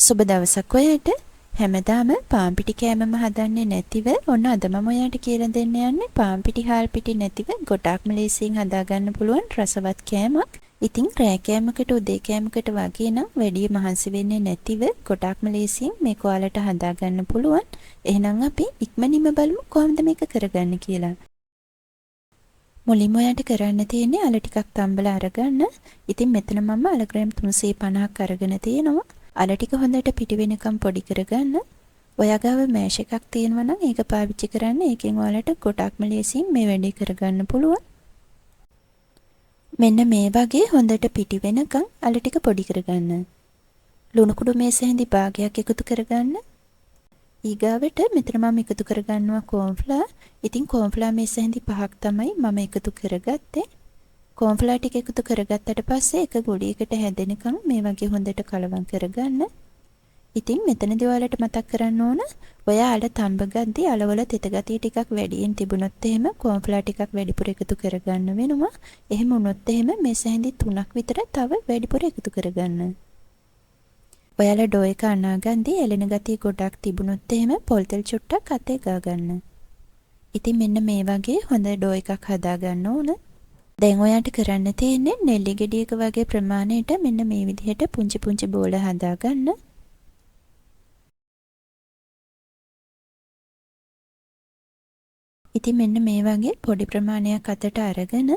සුබ දවසක් ඔයාලට. හැමදාම පාන් පිටි කෑමම හදන්නේ නැතිව ඔන්න අද මම ඔයාලට කියලා දෙන්න යන්නේ පාන් පිටි හාල් පිටි නැතිව ගොඩාක්ම ලේසියෙන් හදාගන්න පුළුවන් රසවත් කෑමක්. ඉතින් රෑ කෑමකට උදේ කෑමකට වගේ නම් වැඩි මහන්සි වෙන්නේ නැතිව ගොඩාක්ම ලේසියෙන් මේක ඔයාලට හදාගන්න පුළුවන්. එහෙනම් අපි ඉක්මනින්ම බලමු කොහොමද මේක කරගන්නේ කියලා. මුලින්ම ඔයාලට කරන්න තියෙන්නේ අල ටිකක් තම්බලා අරගන්න. ඉතින් මෙතන මම අල ග්‍රෑම් 350ක් අරගෙන තියෙනවා. අල ටික හොඳට පිටි වෙනකම් පොඩි කරගන්න. ඔයා ගාව මෑෂ් එකක් තියෙනවා නම් ඒක පාවිච්චි කරන්න. ඒකෙන් ඔයාලට ගොඩක්ම ලේසියෙන් මේ වැඩේ කරගන්න පුළුවන්. මෙන්න මේ වගේ හොඳට පිටි වෙනකම් අල ටික පොඩි කරගන්න. ලුණු කුඩු මේසෙන්දි භාගයක් එකතු කරගන්න. ඊගාවට මෙතන මම එකතු කරගන්නවා කෝන්ෆ්ලවර්. ඉතින් කෝන්ෆ්ලවර් මේසෙන්දි 5ක් තමයි මම එකතු කරගත්තේ. කෝන්ෆ්ලවර් ටික එකතු කරගත්තට පස්සේ එක ගුලියකට හැදෙනකම් මේ වගේ හොඳට කලවම් කරගන්න. ඉතින් මෙතනදී ඔයාලට මතක් කරන්න ඕන ඔයා අල තඹ ගද්දී අලවල තෙත ගතිය ටිකක් වැඩියෙන් තිබුණොත් එහෙම කෝන්ෆ්ලවර් ටිකක් වැඩිපුර එකතු කරගන්න වෙනවා. එහෙම වුණොත් එහෙම මේ සැහැඳි 3ක් විතර තව වැඩිපුර එකතු කරගන්න. ඔයාලා ඩෝ එක අනාගන්දී එළෙන ගතිය ගොඩක් තිබුණොත් එහෙම පොල් තෙල් චුට්ටක් අතේ ගා ගන්න. ඉතින් මෙන්න මේ වගේ හොඳ ඩෝ එකක් හදා ගන්න ඕන. දැන් ඔයාට කරන්න තියෙන්නේ නෙල්ලි ගෙඩියක වගේ ප්‍රමාණයට මෙන්න මේ විදිහට පුංචි පුංචි බෝල හදා ගන්න. ඉතින් මෙන්න මේ වගේ පොඩි ප්‍රමාණයක් අතට අරගෙන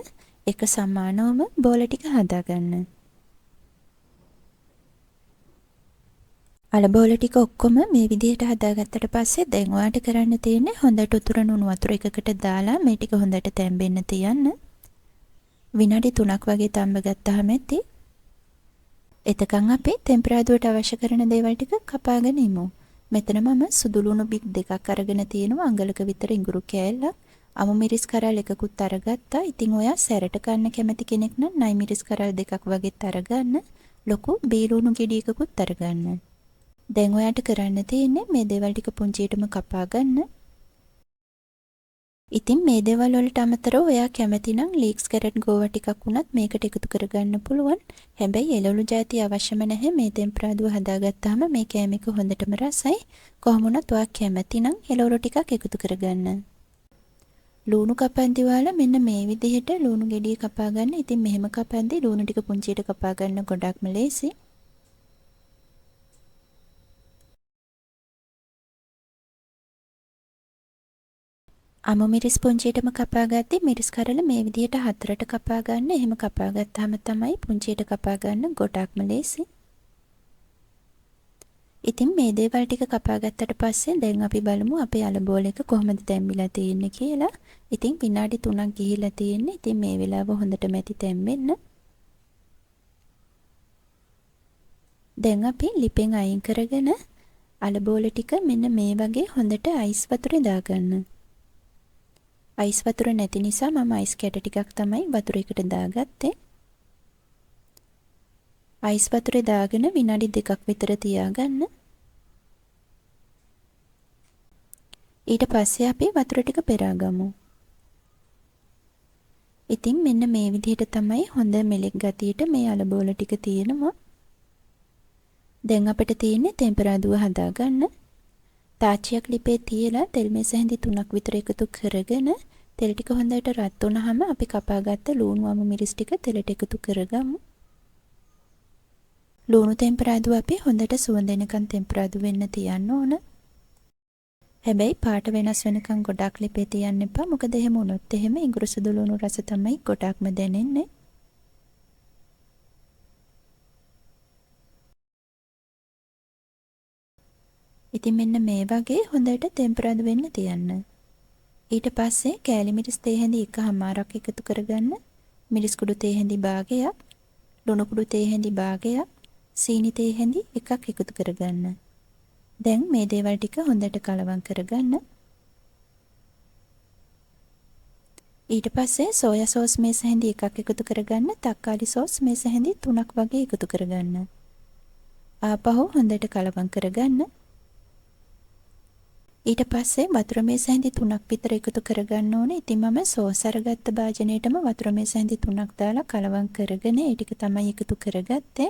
එක සමානවම බෝල ටික හදා ගන්න. අල බෝල ටික ඔක්කොම මේ විදිහට හදාගත්තට පස්සේ දැන් ඔයාට කරන්න තියෙන්නේ හොඳට උතුරන උණු වතුර එකකට දාලා මේ ටික හොඳට තැම්බෙන්න තියන්න. විනාඩි 3ක් වගේ තම්බ ගත්තාම ඇති. එතකන් අපි ටෙම්පරාදුවට අවශ්‍ය කරන දේවල් ටික කපාගෙන ඉමු. මෙතන මම සුදු ලුණු බික් දෙකක් අරගෙන තියෙනවා අඟලක විතර ඉඟුරු කෑල්ලක්. අමු මිරිස් කරල් එකකුත් අරගත්තා. ඉතින් ඔයා සැරට කන්න කැමති කෙනෙක් නම් නයි මිරිස් කරල් දෙකක් වගේත් අරගන්න. ලොකු බීලුණු ගෙඩියකකුත් අරගන්න. දැන් ඔයාට කරන්න තියෙන්නේ මේ දේවල් ටික පුංචියටම කපා ගන්න. ඉතින් මේ දේවල් වලට අමතරව ඔයා කැමති නම් ලීක්ස් කැරට් ගෝවා ටිකක් වුණත් මේකට එකතු කරගන්න පුළුවන්. හැබැයි එළවලු ಜಾති අවශ්‍යම නැහැ. මේ ටෙම්පරාදුව හදාගත්තාම මේ කෑම එක හොඳටම රසයි. කොහොම වුණත් ඔයා කැමති නම් එළවලු ටිකක් එකතු කරගන්න. ලුණු කපන්දි වල මෙන්න මේ විදිහට ලුණු ගෙඩිය කපා ගන්න. ඉතින් මෙහෙම කපන්දි ලුණු ටික පුංචියට කපා ගන්න ගොඩක්ම ලේසි. අමු මිරිස් පුංචියටම කපා ගත්තී මිරිස් කරල මේ විදිහට හතරට කපා ගන්න. එහෙම කපා ගත්තාම තමයි පුංචියට කපා ගන්න ගොඩක්ම ලේසි. ඉතින් මේ දේවල් ටික කපා ගත්තට පස්සේ දැන් අපි බලමු අපේ අල බෝල එක කොහොමද තැම්බිලා තියෙන්නේ කියලා. ඉතින් විනාඩි 3ක් ගිහිලා තියෙන්නේ. ඉතින් මේ වෙලාව හොඳට මැටි තැම්බෙන්න. දැන් අපි ලිපෙන් අයින් කරගෙන අල බෝල ටික මෙන්න මේ වගේ හොඳට අයිස් වතුරේ දාගන්න. අයිස් වතුර නැති නිසා මම අයිස් කැට ටිකක් තමයි වතුර එකට දාගත්තේ. අයිස් වතුරේ දාගෙන විනාඩි 2ක් විතර තියාගන්න. ඊට පස්සේ අපි වතුර ටික පෙරාගමු. ඉතින් මෙන්න මේ විදිහට තමයි හොඳ මෙලෙක් ගතියට මේ අල බෝල ටික තියෙනවා. දැන් අපිට තියෙන්නේ ටෙම්පරාදුව හදාගන්න. තාච්චියක් ලිපේ තියලා තෙල් මේසැඳි 3ක් විතර එකතු කරගෙන තෙල් ටික හොඳට රත් වුණාම අපි කපාගත්ත ලුණු අමු මිරිස් ටික තෙලට එකතු කරගමු. ලුණු ටෙම්පරාදුව අපි හොඳට සුවඳ එනකන් ටෙම්පරාදු වෙන්න තියන්න ඕන. හැබැයි පාට වෙනස් වෙනකන් ගොඩක් ලිපේ තියන්න එපා. මොකද එහෙම වුණොත් එහෙම ඉඟුරු සුදු ලුණු රස තමයි ගොඩක්ම දැනෙන්නේ. ඉතින් මෙන්න මේ වගේ හොඳට ටෙම්පරාදු වෙන්න තියන්න. ඊට පස්සේ කෑලි මිරිස් තේ හැඳි එකමාරක් එකතු කරගන්න. මිරිස් කුඩු තේ හැඳි භාගයක්, ලුණු කුඩු තේ හැඳි භාගයක්, සීනි තේ හැඳි එකක් එකතු කරගන්න. දැන් මේ දේවල් ටික හොඳට කලවම් කරගන්න. ඊට පස්සේ සෝයා සෝස් මේස හැඳි එකක් එකතු කරගන්න. තක්කාලි සෝස් මේස හැඳි 3ක් වගේ එකතු කරගන්න. ආපහු හොඳට කලවම් කරගන්න. ඊට පස්සේ වතුර මේස හැඳි 3ක් විතර එකතු කරගන්න ඕනේ. ඉතින් මම සෝස් අරගත්ත භාජනයේටම වතුර මේස හැඳි 3ක් දාලා කලවම් කරගෙන ඒ ටික තමයි එකතු කරගත්තේ.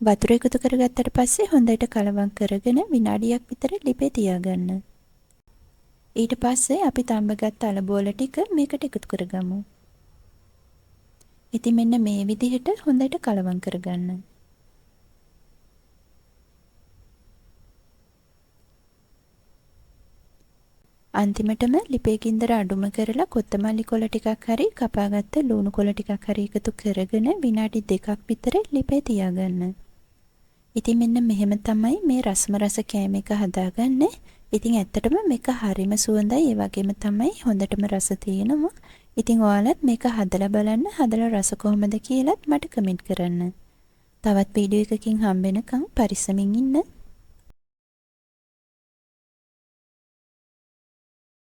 වතුර එකතු කරගත්තට පස්සේ හොඳට කලවම් කරගෙන විනාඩියක් විතර ලිපේ තියාගන්න. ඊට පස්සේ අපි තඹගත් අල බෝල ටික මේකට එකතු කරගමු. ඉතින් මෙන්න මේ විදිහට හොඳට කලවම් කරගන්න. අන්තිමටම ලිපේ ගින්දර අඩුම කරලා කොත්තමල්ලි කොළ ටිකක් හරි කපාගත්ත ලුණු කොළ ටිකක් හරි එකතු කරගෙන විනාඩි 2ක් විතර ලිපේ තියාගන්න. ඉතින් මෙන්න මෙහෙම තමයි මේ රස්ම රස කෑම එක හදාගන්නේ. ඉතින් ඇත්තටම මේක හරිම සුවඳයි. ඒ වගේම තමයි හොඳටම රස තියෙනවා. ඉතින් ඔයාලත් මේක හදලා බලන්න. හදලා රස කොහොමද කියලාත් මට කමෙන්ට් කරන්න. තවත් වීඩියෝ එකකින් හම්බ වෙනකම් පරිස්සමින් ඉන්න.